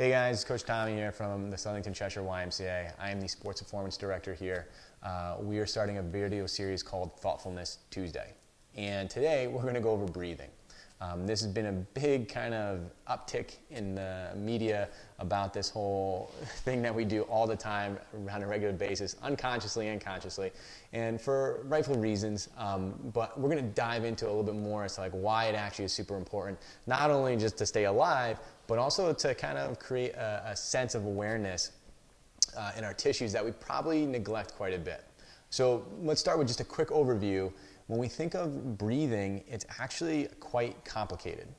Hey guys, Coach Tommy here from the Southington Cheshire YMCA. I am the Sports Performance Director here. We are starting a video series called Thoughtfulness Tuesday. And today we're going to go over breathing. This has been a big kind of uptick in the media about this whole thing that we do all the time on a regular basis, unconsciously and consciously, and for rightful reasons. But we're going to dive into a little bit more as to like why it actually is super important, not only just to stay alive, but also to kind of create a sense of awareness in our tissues that we probably neglect quite a bit. So let's start with just a quick overview. When we think of breathing, it's actually quite complicated.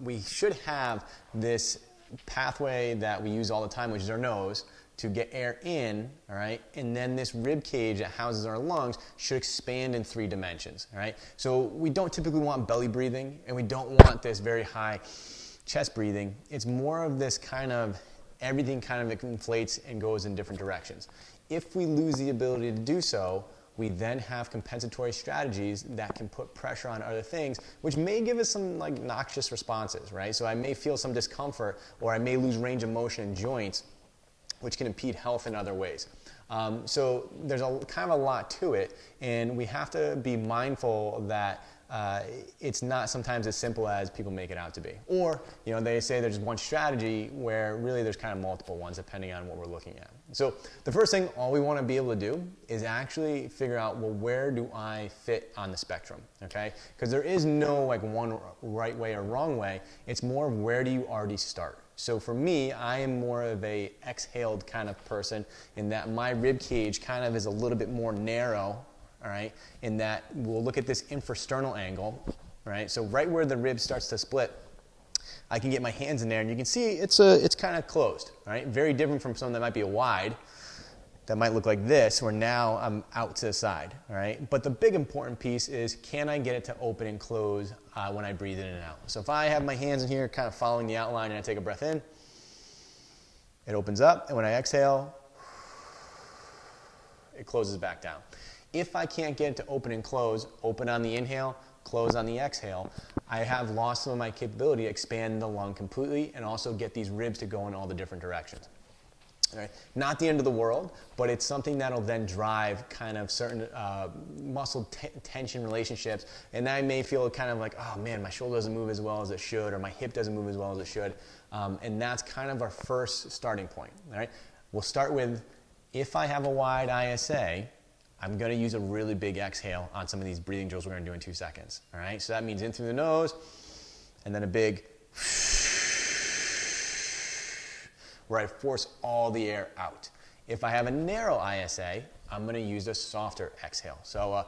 We should have this pathway that we use all the time, which is our nose, to get air in, all right? And then this rib cage that houses our lungs should expand in 3 dimensions, all right? So we don't typically want belly breathing, and we don't want this very high chest breathing. It's more of this kind of everything kind of inflates and goes in different directions. If we lose the ability to do so, we then have compensatory strategies that can put pressure on other things, which may give us some like noxious responses, right? So I may feel some discomfort, or I may lose range of motion in joints, which can impede health in other ways. So there's a kind of a lot to it, and we have to be mindful that it's not sometimes as simple as people make it out to be. Or, you know, they say there's one strategy where really there's kind of multiple ones depending on what we're looking at. So the first thing all we want to be able to do is actually figure out, well, where do I fit on the spectrum, okay? Because there is no like one right way or wrong way. It's more of where do you already start. So for me, I am more of a exhaled kind of person in that my rib cage kind of is a little bit more narrow, all right, in that we'll look at this infrasternal angle, right? So right where the rib starts to split, I can get my hands in there, and you can see it's kind of closed, right? Very different from something that might be a wide, that might look like this, where now I'm out to the side, all right? But the big important piece is, can I get it to open and close when I breathe in and out? So if I have my hands in here kind of following the outline and I take a breath in, it opens up, and when I exhale, it closes back down. If I can't get it to open and close, open on the inhale, close on the exhale, I have lost some of my capability to expand the lung completely and also get these ribs to go in all the different directions. All right? Not the end of the world, but it's something that'll then drive kind of certain muscle tension relationships, and I may feel kind of like, oh man, my shoulder doesn't move as well as it should, or my hip doesn't move as well as it should, and that's kind of our first starting point. All right? We'll start with, if I have a wide ISA, I'm going to use a really big exhale on some of these breathing drills we're going to do in 2 seconds. All right? So that means in through the nose, and then a big where I force all the air out. If I have a narrow ISA, I'm going to use a softer exhale. So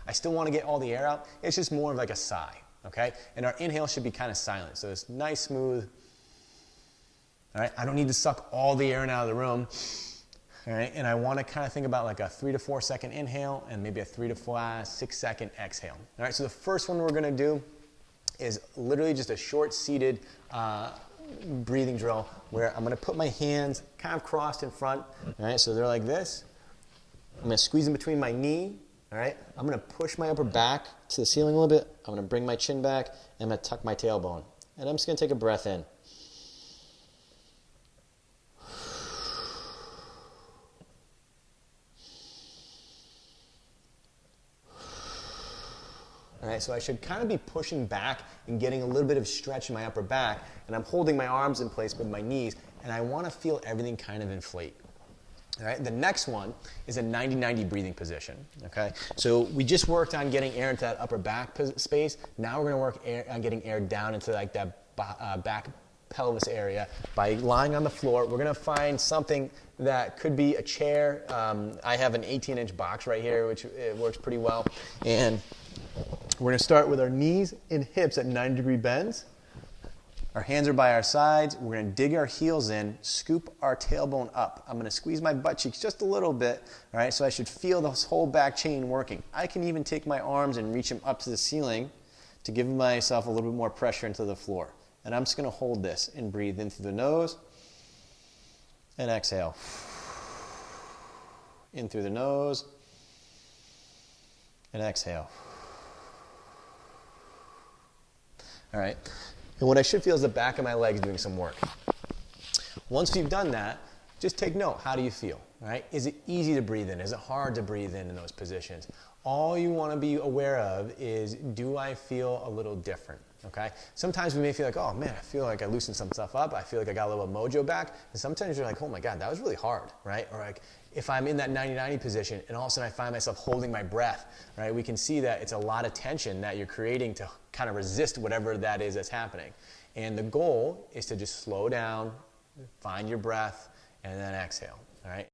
I still want to get all the air out. It's just more of like a sigh, okay? And our inhale should be kind of silent. So it's nice, smooth. All right, I don't need to suck all the air out of the room. All right, and I want to kind of think about like a 3 to 4 second inhale and maybe a 3 to 6 second exhale. All right, so the first one we're going to do is literally just a short seated breathing drill where I'm going to put my hands kind of crossed in front. All right, so they're like this. I'm going to squeeze in between my knee. All right, I'm going to push my upper back to the ceiling a little bit. I'm going to bring my chin back, and I'm going to tuck my tailbone. And I'm just going to take a breath in. All right, so I should kind of be pushing back and getting a little bit of stretch in my upper back, and I'm holding my arms in place with my knees, and I want to feel everything kind of inflate. All right, the next one is a 90-90 breathing position, okay? So we just worked on getting air into that upper back space. Now we're going to work on getting air down into like that back pelvis area by lying on the floor. We're going to find something that could be a chair. I have an 18-inch box right here, which it works pretty well, and we're going to start with our knees and hips at 90-degree bends. Our hands are by our sides. We're going to dig our heels in, scoop our tailbone up. I'm going to squeeze my butt cheeks just a little bit, all right, so I should feel this whole back chain working. I can even take my arms and reach them up to the ceiling to give myself a little bit more pressure into the floor. And I'm just going to hold this and breathe in through the nose and exhale. In through the nose and exhale. all right? And what I should feel is the back of my legs doing some work. Once you've done that, just take note. How do you feel, right? Is it easy to breathe in? Is it hard to breathe in those positions? All you want to be aware of is, do I feel a little different, okay? Sometimes we may feel like, oh man, I feel like I loosened some stuff up. I feel like I got a little mojo back. And sometimes you're like, oh my God, that was really hard, right? Or like, if I'm in that 90-90 position and all of a sudden I find myself holding my breath, right? We can see that it's a lot of tension that you're creating to kind of resist whatever that is that's happening. And the goal is to just slow down, find your breath, and then exhale, all right?